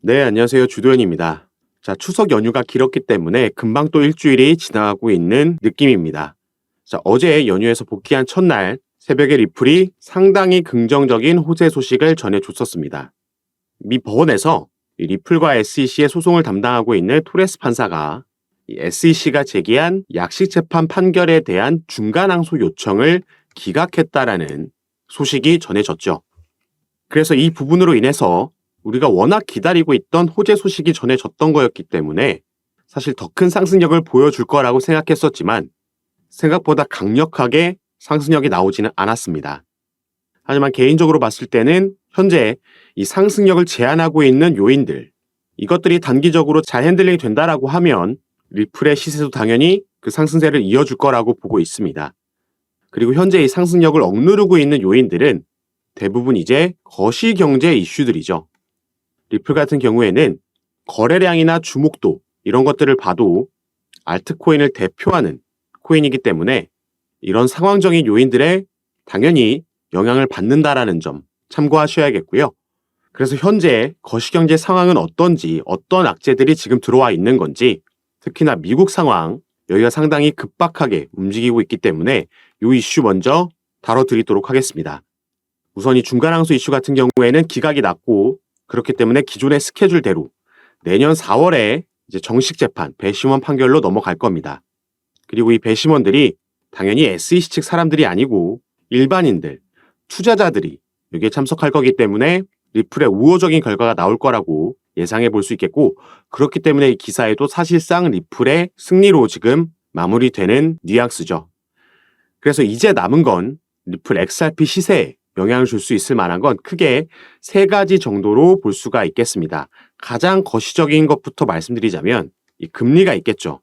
네, 안녕하세요. 주도현입니다. 자, 추석 연휴가 길었기 때문에 금방 또 일주일이 지나가고 있는 느낌입니다. 자, 어제 연휴에서 복귀한 첫날 새벽에 리플이 상당히 긍정적인 호재 소식을 전해줬었습니다. 미 법원에서 이 리플과 SEC의 소송을 담당하고 있는 토레스 판사가 이 SEC가 제기한 약식 재판 판결에 대한 중간 항소 요청을 기각했다라는 소식이 전해졌죠. 그래서 이 부분으로 인해서 우리가 워낙 기다리고 있던 호재 소식이 전해졌던 거였기 때문에 사실 더 큰 상승력을 보여줄 거라고 생각했었지만 생각보다 강력하게 상승력이 나오지는 않았습니다. 하지만 개인적으로 봤을 때는 현재 이 상승력을 제한하고 있는 요인들, 이것들이 단기적으로 잘 핸들링이 된다라고 하면 리플의 시세도 당연히 그 상승세를 이어줄 거라고 보고 있습니다. 그리고 현재 이 상승력을 억누르고 있는 요인들은 대부분 이제 거시경제 이슈들이죠. 리플 같은 경우에는 거래량이나 주목도 이런 것들을 봐도 알트코인을 대표하는 코인이기 때문에 이런 상황적인 요인들에 당연히 영향을 받는다라는 점 참고하셔야겠고요. 그래서 현재 거시경제 상황은 어떤지, 어떤 악재들이 지금 들어와 있는 건지, 특히나 미국 상황 여기가 상당히 급박하게 움직이고 있기 때문에 이 이슈 먼저 다뤄드리도록 하겠습니다. 우선 이 중간항소 이슈 같은 경우에는 기각이 났고 그렇기 때문에 기존의 스케줄대로 내년 4월에 이제 정식 재판, 배심원 판결로 넘어갈 겁니다. 그리고 이 배심원들이 당연히 SEC 측 사람들이 아니고 일반인들, 투자자들이 여기에 참석할 거기 때문에 리플의 우호적인 결과가 나올 거라고 예상해 볼 수 있겠고, 그렇기 때문에 이 기사에도 사실상 리플의 승리로 지금 마무리되는 뉘앙스죠. 그래서 이제 남은 건 리플 XRP 시세에 영향을 줄 수 있을 만한 건 크게 세 가지 정도로 볼 수가 있겠습니다. 가장 거시적인 것부터 말씀드리자면 이 금리가 있겠죠.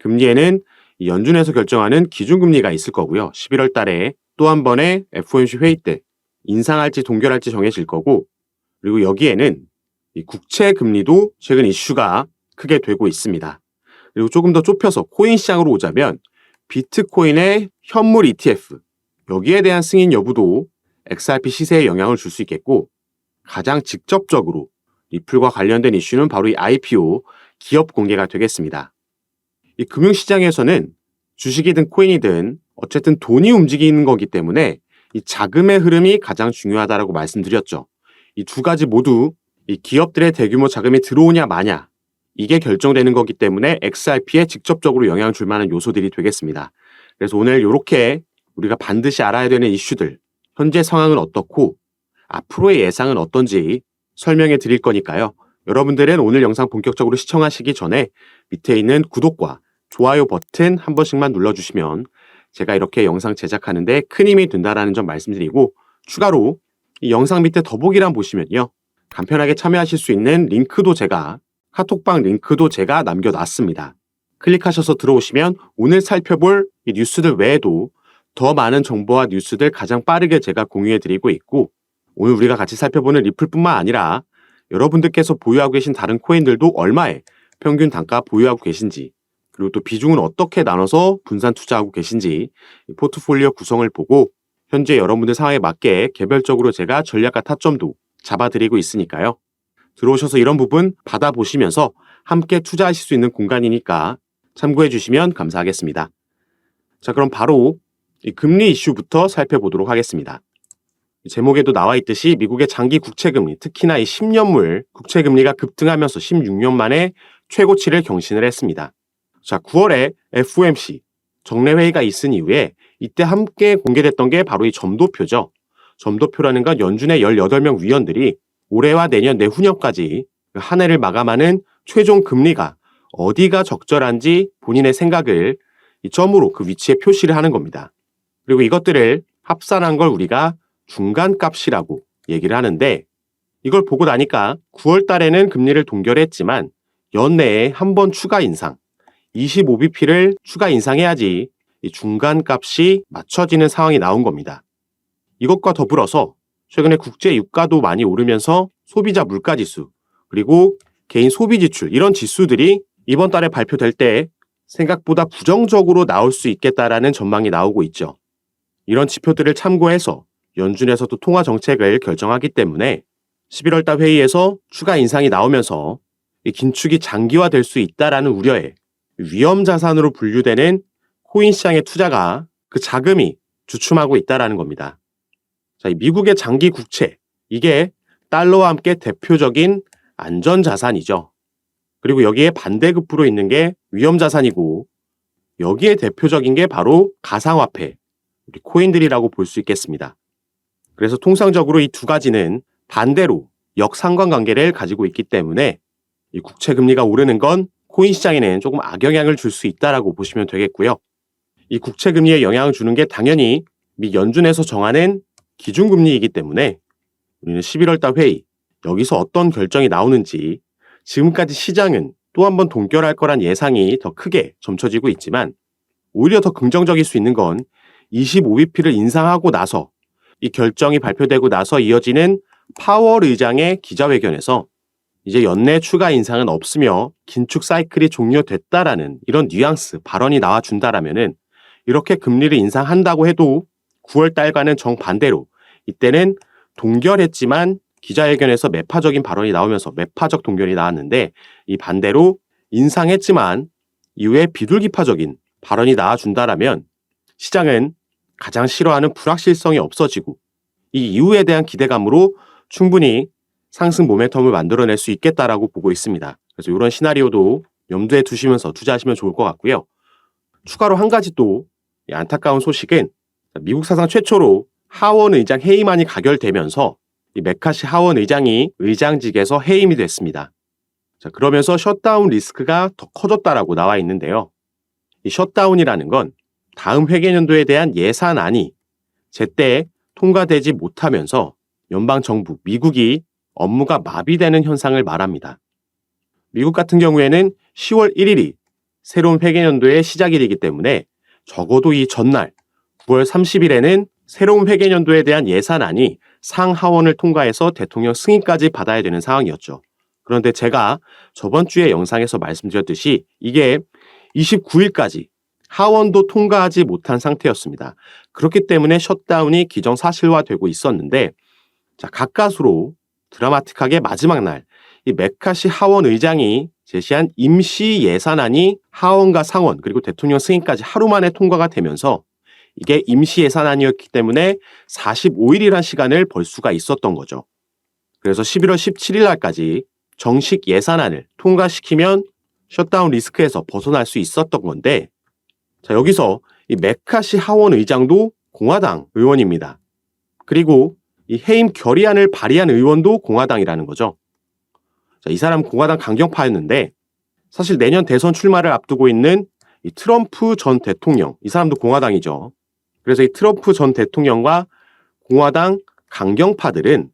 금리에는 이 연준에서 결정하는 기준금리가 있을 거고요. 11월 달에 또 한 번의 FOMC 회의 때 인상할지 동결할지 정해질 거고, 그리고 여기에는 이 국채 금리도 최근 이슈가 크게 되고 있습니다. 그리고 조금 더 좁혀서 코인 시장으로 오자면 비트코인의 현물 ETF, 여기에 대한 승인 여부도 XRP 시세에 영향을 줄 수 있겠고, 가장 직접적으로 리플과 관련된 이슈는 바로 이 IPO 기업 공개가 되겠습니다. 이 금융시장에서는 주식이든 코인이든 어쨌든 돈이 움직이는 거기 때문에 이 자금의 흐름이 가장 중요하다고 말씀드렸죠. 이 두 가지 모두 이 기업들의 대규모 자금이 들어오냐 마냐, 이게 결정되는 거기 때문에 XRP에 직접적으로 영향을 줄 만한 요소들이 되겠습니다. 그래서 오늘 이렇게 우리가 반드시 알아야 되는 이슈들, 현재 상황은 어떻고 앞으로의 예상은 어떤지 설명해 드릴 거니까요. 여러분들은 오늘 영상 본격적으로 시청하시기 전에 밑에 있는 구독과 좋아요 버튼 한 번씩만 눌러주시면 제가 이렇게 영상 제작하는데 큰 힘이 된다는 점 말씀드리고, 추가로 이 영상 밑에 더보기란 보시면요, 간편하게 참여하실 수 있는 링크도 제가, 카톡방 링크도 제가 남겨놨습니다. 클릭하셔서 들어오시면 오늘 살펴볼 이 뉴스들 외에도 더 많은 정보와 뉴스들 가장 빠르게 제가 공유해드리고 있고, 오늘 우리가 같이 살펴보는 리플뿐만 아니라 여러분들께서 보유하고 계신 다른 코인들도 얼마의 평균 단가 보유하고 계신지, 그리고 또 비중은 어떻게 나눠서 분산 투자하고 계신지 포트폴리오 구성을 보고 현재 여러분들 상황에 맞게 개별적으로 제가 전략과 타점도 잡아드리고 있으니까요. 들어오셔서 이런 부분 받아보시면서 함께 투자하실 수 있는 공간이니까 참고해 주시면 감사하겠습니다. 자, 그럼 바로 이 금리 이슈부터 살펴보도록 하겠습니다. 제목에도 나와 있듯이 미국의 장기 국채금리, 특히나 이 10년물 국채금리가 급등하면서 16년 만에 최고치를 경신을 했습니다. 자, 9월에 FOMC 정례회의가 있은 이후에 이때 함께 공개됐던 게 바로 이 점도표죠. 점도표라는 건 연준의 18명 위원들이 올해와 내년 내후년까지 한 해를 마감하는 최종 금리가 어디가 적절한지 본인의 생각을 이 점으로 그 위치에 표시를 하는 겁니다. 그리고 이것들을 합산한 걸 우리가 중간값이라고 얘기를 하는데, 이걸 보고 나니까 9월 달에는 금리를 동결했지만 연내에 한 번 추가 인상, 25bp를 추가 인상해야지 이 중간값이 맞춰지는 상황이 나온 겁니다. 이것과 더불어서 최근에 국제 유가도 많이 오르면서 소비자 물가지수, 그리고 개인 소비 지출, 이런 지수들이 이번 달에 발표될 때 생각보다 부정적으로 나올 수 있겠다라는 전망이 나오고 있죠. 이런 지표들을 참고해서 연준에서도 통화 정책을 결정하기 때문에 11월 달 회의에서 추가 인상이 나오면서 이 긴축이 장기화될 수 있다라는 우려에 위험 자산으로 분류되는 코인 시장의 투자가 그 자금이 주춤하고 있다라는 겁니다. 자, 이 미국의 장기 국채, 이게 달러와 함께 대표적인 안전 자산이죠. 그리고 여기에 반대급부로 있는 게 위험 자산이고, 여기에 대표적인 게 바로 가상화폐, 우리 코인들이라고 볼 수 있겠습니다. 그래서 통상적으로 이 두 가지는 반대로 역상관관계를 가지고 있기 때문에 이 국채 금리가 오르는 건 코인 시장에는 조금 악영향을 줄 수 있다라고 보시면 되겠고요. 이 국채 금리에 영향을 주는 게 당연히 미 연준에서 정하는 기준금리이기 때문에 우리는 11월 달 회의, 여기서 어떤 결정이 나오는지, 지금까지 시장은 또 한 번 동결할 거란 예상이 더 크게 점쳐지고 있지만, 오히려 더 긍정적일 수 있는 건 25bp를 인상하고 나서, 이 결정이 발표되고 나서 이어지는 파월 의장의 기자회견에서 이제 연내 추가 인상은 없으며 긴축 사이클이 종료됐다라는 이런 뉘앙스 발언이 나와준다라면은, 이렇게 금리를 인상한다고 해도 9월 달과는 정반대로 이때는 동결했지만 기자회견에서 매파적인 발언이 나오면서 매파적 동결이 나왔는데, 이 반대로 인상했지만 이후에 비둘기파적인 발언이 나와준다라면 시장은 가장 싫어하는 불확실성이 없어지고 이 이후에 대한 기대감으로 충분히 상승 모멘텀을 만들어낼 수 있겠다라고 보고 있습니다. 그래서 이런 시나리오도 염두에 두시면서 투자하시면 좋을 것 같고요. 추가로 한 가지 또 안타까운 소식은, 미국 사상 최초로 하원 의장 해임안이 가결되면서 이 메카시 하원 의장이 의장직에서 해임이 됐습니다. 자, 그러면서 셧다운 리스크가 더 커졌다라고 나와 있는데요. 이 셧다운이라는 건 다음 회계연도에 대한 예산안이 제때 통과되지 못하면서 연방정부, 미국이 업무가 마비되는 현상을 말합니다. 미국 같은 경우에는 10월 1일이 새로운 회계연도의 시작일이기 때문에 적어도 이 전날 9월 30일에는 새로운 회계연도에 대한 예산안이 상하원을 통과해서 대통령 승인까지 받아야 되는 상황이었죠. 그런데 제가 저번 주에 영상에서 말씀드렸듯이 이게 29일까지 하원도 통과하지 못한 상태였습니다. 그렇기 때문에 셧다운이 기정사실화되고 있었는데, 자, 가까스로 드라마틱하게 마지막 날 이 메카시 하원 의장이 제시한 임시 예산안이 하원과 상원 그리고 대통령 승인까지 하루 만에 통과가 되면서, 이게 임시 예산안이었기 때문에 45일이란 시간을 벌 수가 있었던 거죠. 그래서 11월 17일 날까지 정식 예산안을 통과시키면 셧다운 리스크에서 벗어날 수 있었던 건데, 자, 여기서 이 메카시 하원 의장도 공화당 의원입니다. 그리고 이 해임 결의안을 발의한 의원도 공화당이라는 거죠. 자, 이 사람 공화당 강경파였는데, 사실 내년 대선 출마를 앞두고 있는 이 트럼프 전 대통령, 이 사람도 공화당이죠. 그래서 이 트럼프 전 대통령과 공화당 강경파들은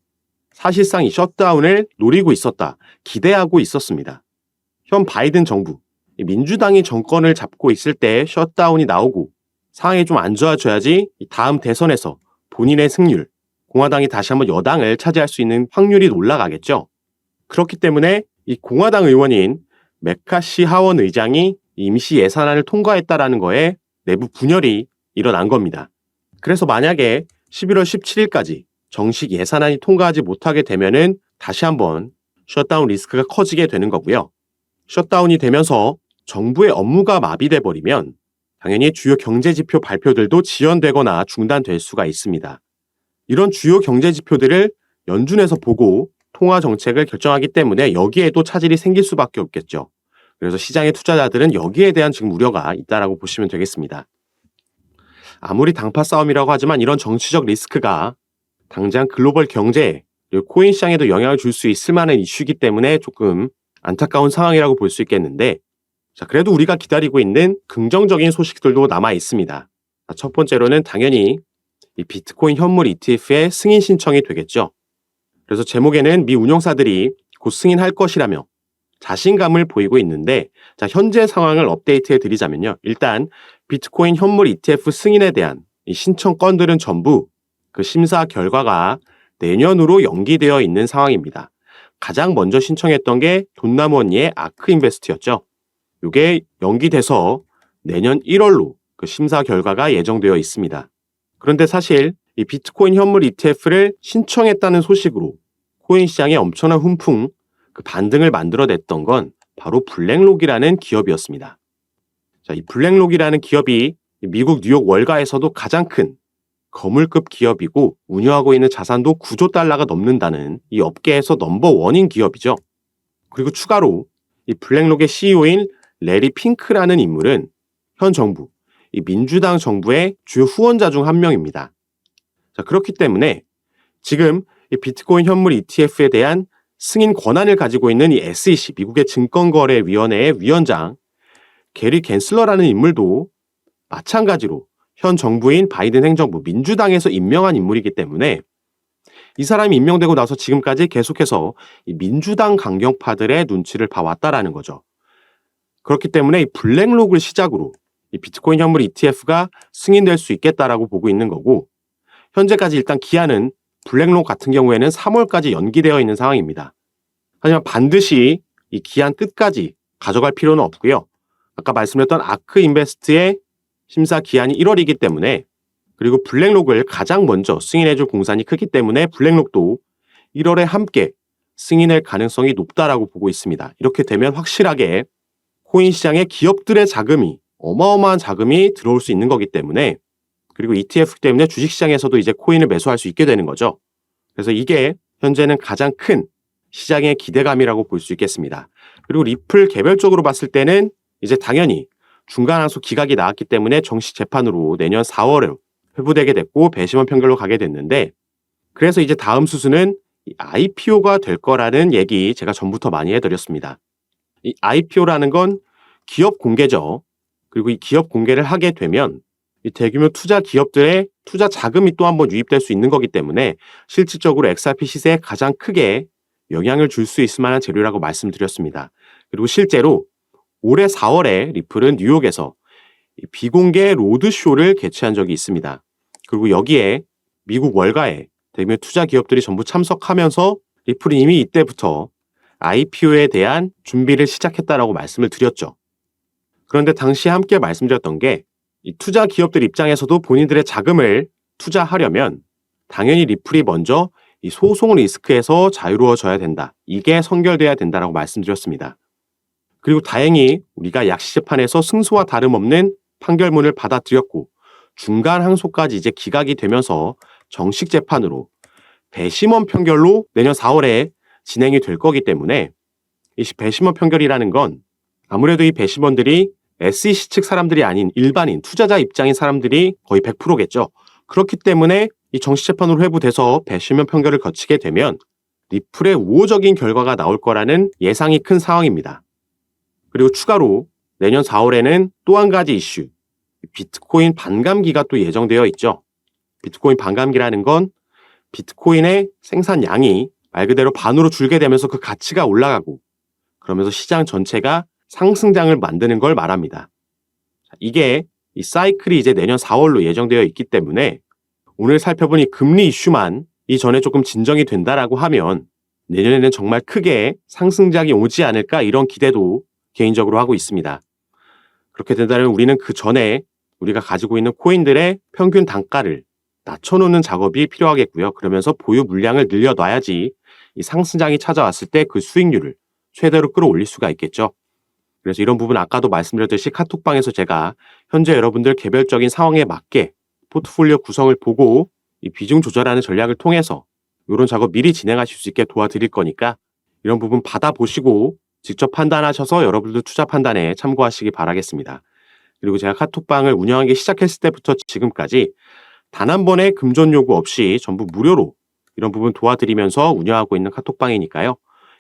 사실상 이 셧다운을 노리고 있었다, 기대하고 있었습니다. 현 바이든 정부, 민주당이 정권을 잡고 있을 때 셧다운이 나오고 상황이 좀 안 좋아져야지 다음 대선에서 본인의 승률, 공화당이 다시 한번 여당을 차지할 수 있는 확률이 올라가겠죠. 그렇기 때문에 이 공화당 의원인 메카시 하원 의장이 임시 예산안을 통과했다라는 거에 내부 분열이 일어난 겁니다. 그래서 만약에 11월 17일까지 정식 예산안이 통과하지 못하게 되면은 다시 한번 셧다운 리스크가 커지게 되는 거고요. 셧다운이 되면서 정부의 업무가 마비돼 버리면 당연히 주요 경제지표 발표들도 지연되거나 중단될 수가 있습니다. 이런 주요 경제지표들을 연준에서 보고 통화 정책을 결정하기 때문에 여기에도 차질이 생길 수밖에 없겠죠. 그래서 시장의 투자자들은 여기에 대한 지금 우려가 있다라고 보시면 되겠습니다. 아무리 당파 싸움이라고 하지만 이런 정치적 리스크가 당장 글로벌 경제에, 그리고 코인 시장에도 영향을 줄 수 있을 만한 이슈이기 때문에 조금 안타까운 상황이라고 볼 수 있겠는데, 자, 그래도 우리가 기다리고 있는 긍정적인 소식들도 남아 있습니다. 첫 번째로는 당연히 이 비트코인 현물 ETF의 승인 신청이 되겠죠. 그래서 제목에는 미 운용사들이 곧 승인할 것이라며 자신감을 보이고 있는데, 자, 현재 상황을 업데이트해 드리자면요. 일단 비트코인 현물 ETF 승인에 대한 이 신청 건들은 전부 그 심사 결과가 내년으로 연기되어 있는 상황입니다. 가장 먼저 신청했던 게 돈나무 언니의 아크인베스트였죠. 이게 연기돼서 내년 1월로 그 심사 결과가 예정되어 있습니다. 그런데 사실 이 비트코인 현물 ETF를 신청했다는 소식으로 코인 시장에 엄청난 훈풍, 그 반등을 만들어냈던 건 바로 블랙록이라는 기업이었습니다. 자, 이 블랙록이라는 기업이 미국 뉴욕 월가에서도 가장 큰 거물급 기업이고 운영하고 있는 자산도 9조 달러가 넘는다는 이 업계에서 넘버원인 기업이죠. 그리고 추가로 이 블랙록의 CEO인 레리 핑크라는 인물은 현 정부, 이 민주당 정부의 주요 후원자 중 한 명입니다. 자, 그렇기 때문에 지금 이 비트코인 현물 ETF에 대한 승인 권한을 가지고 있는 이 SEC, 미국의 증권거래위원회의 위원장 게리 갠슬러라는 인물도 마찬가지로 현 정부인 바이든 행정부 민주당에서 임명한 인물이기 때문에 이 사람이 임명되고 나서 지금까지 계속해서 이 민주당 강경파들의 눈치를 봐왔다라는 거죠. 그렇기 때문에 이 블랙록을 시작으로 이 비트코인 현물 ETF가 승인될 수 있겠다라고 보고 있는 거고, 현재까지 일단 기한은 블랙록 같은 경우에는 3월까지 연기되어 있는 상황입니다. 하지만 반드시 이 기한 끝까지 가져갈 필요는 없고요. 아까 말씀드렸던 아크 인베스트의 심사 기한이 1월이기 때문에, 그리고 블랙록을 가장 먼저 승인해줄 공산이 크기 때문에 블랙록도 1월에 함께 승인할 가능성이 높다라고 보고 있습니다. 이렇게 되면 확실하게 코인 시장에 기업들의 자금이 어마어마한 자금이 들어올 수 있는 거기 때문에, 그리고 ETF 때문에 주식시장에서도 이제 코인을 매수할 수 있게 되는 거죠. 그래서 이게 현재는 가장 큰 시장의 기대감이라고 볼 수 있겠습니다. 그리고 리플 개별적으로 봤을 때는 이제 당연히 중간항소 기각이 나왔기 때문에 정식 재판으로 내년 4월에 회부되게 됐고 배심원 판결로 가게 됐는데, 그래서 이제 다음 수순은 IPO가 될 거라는 얘기 제가 전부터 많이 해드렸습니다. 이 IPO라는 건 기업 공개죠. 그리고 이 기업 공개를 하게 되면 이 대규모 투자 기업들의 투자 자금이 또 한번 유입될 수 있는 거기 때문에 실질적으로 XRP 시세에 가장 크게 영향을 줄 수 있을 만한 재료라고 말씀드렸습니다. 그리고 실제로 올해 4월에 리플은 뉴욕에서 비공개 로드쇼를 개최한 적이 있습니다. 그리고 여기에 미국 월가에 대규모 투자 기업들이 전부 참석하면서 리플이 이미 이때부터 IPO에 대한 준비를 시작했다라고 말씀을 드렸죠. 그런데 당시 함께 말씀드렸던 게 이 투자 기업들 입장에서도 본인들의 자금을 투자하려면 당연히 리플이 먼저 이 소송 리스크에서 자유로워져야 된다. 이게 선결돼야 된다라고 말씀드렸습니다. 그리고 다행히 우리가 약시재판에서 승소와 다름없는 판결문을 받아들였고 중간 항소까지 이제 기각이 되면서 정식 재판으로 배심원 판결로 내년 4월에 진행이 될 거기 때문에, 이 배심원 판결이라는 건 아무래도 이 배심원들이 SEC 측 사람들이 아닌 일반인 투자자 입장인 사람들이 거의 100%겠죠. 그렇기 때문에 이 정식 재판으로 회부돼서 배심원 판결을 거치게 되면 리플의 우호적인 결과가 나올 거라는 예상이 큰 상황입니다. 그리고 추가로 내년 4월에는 또 한 가지 이슈, 비트코인 반감기가 또 예정되어 있죠. 비트코인 반감기라는 건 비트코인의 생산량이 말 그대로 반으로 줄게 되면서 그 가치가 올라가고 그러면서 시장 전체가 상승장을 만드는 걸 말합니다. 이게 이 사이클이 이제 내년 4월로 예정되어 있기 때문에 오늘 살펴본 이 금리 이슈만 이전에 조금 진정이 된다라고 하면 내년에는 정말 크게 상승장이 오지 않을까, 이런 기대도 개인적으로 하고 있습니다. 그렇게 된다면 우리는 그 전에 우리가 가지고 있는 코인들의 평균 단가를 낮춰놓는 작업이 필요하겠고요. 그러면서 보유 물량을 늘려놔야지 이 상승장이 찾아왔을 때 그 수익률을 최대로 끌어올릴 수가 있겠죠. 그래서 이런 부분 아까도 말씀드렸듯이 카톡방에서 제가 현재 여러분들 개별적인 상황에 맞게 포트폴리오 구성을 보고 이 비중 조절하는 전략을 통해서 이런 작업 미리 진행하실 수 있게 도와드릴 거니까 이런 부분 받아보시고 직접 판단하셔서 여러분들 투자 판단에 참고하시기 바라겠습니다. 그리고 제가 카톡방을 운영하기 시작했을 때부터 지금까지 단 한 번의 금전 요구 없이 전부 무료로 이런 부분 도와드리면서 운영하고 있는 카톡방이니까요.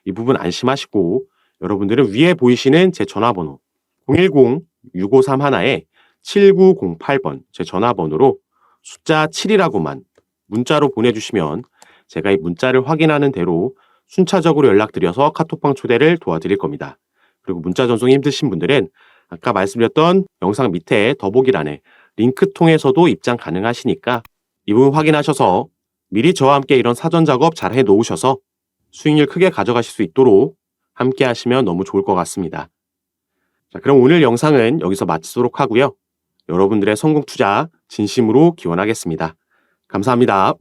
이 부분 안심하시고 여러분들은 위에 보이시는 제 전화번호 010-6531-7908번 제 전화번호로 숫자 7이라고만 문자로 보내주시면 제가 이 문자를 확인하는 대로 순차적으로 연락드려서 카톡방 초대를 도와드릴 겁니다. 그리고 문자 전송이 힘드신 분들은 아까 말씀드렸던 영상 밑에 더보기란에 링크 통해서도 입장 가능하시니까 이 부분 확인하셔서 미리 저와 함께 이런 사전 작업 잘 해놓으셔서 수익률 크게 가져가실 수 있도록 함께 하시면 너무 좋을 것 같습니다. 자, 그럼 오늘 영상은 여기서 마치도록 하고요. 여러분들의 성공 투자 진심으로 기원하겠습니다. 감사합니다.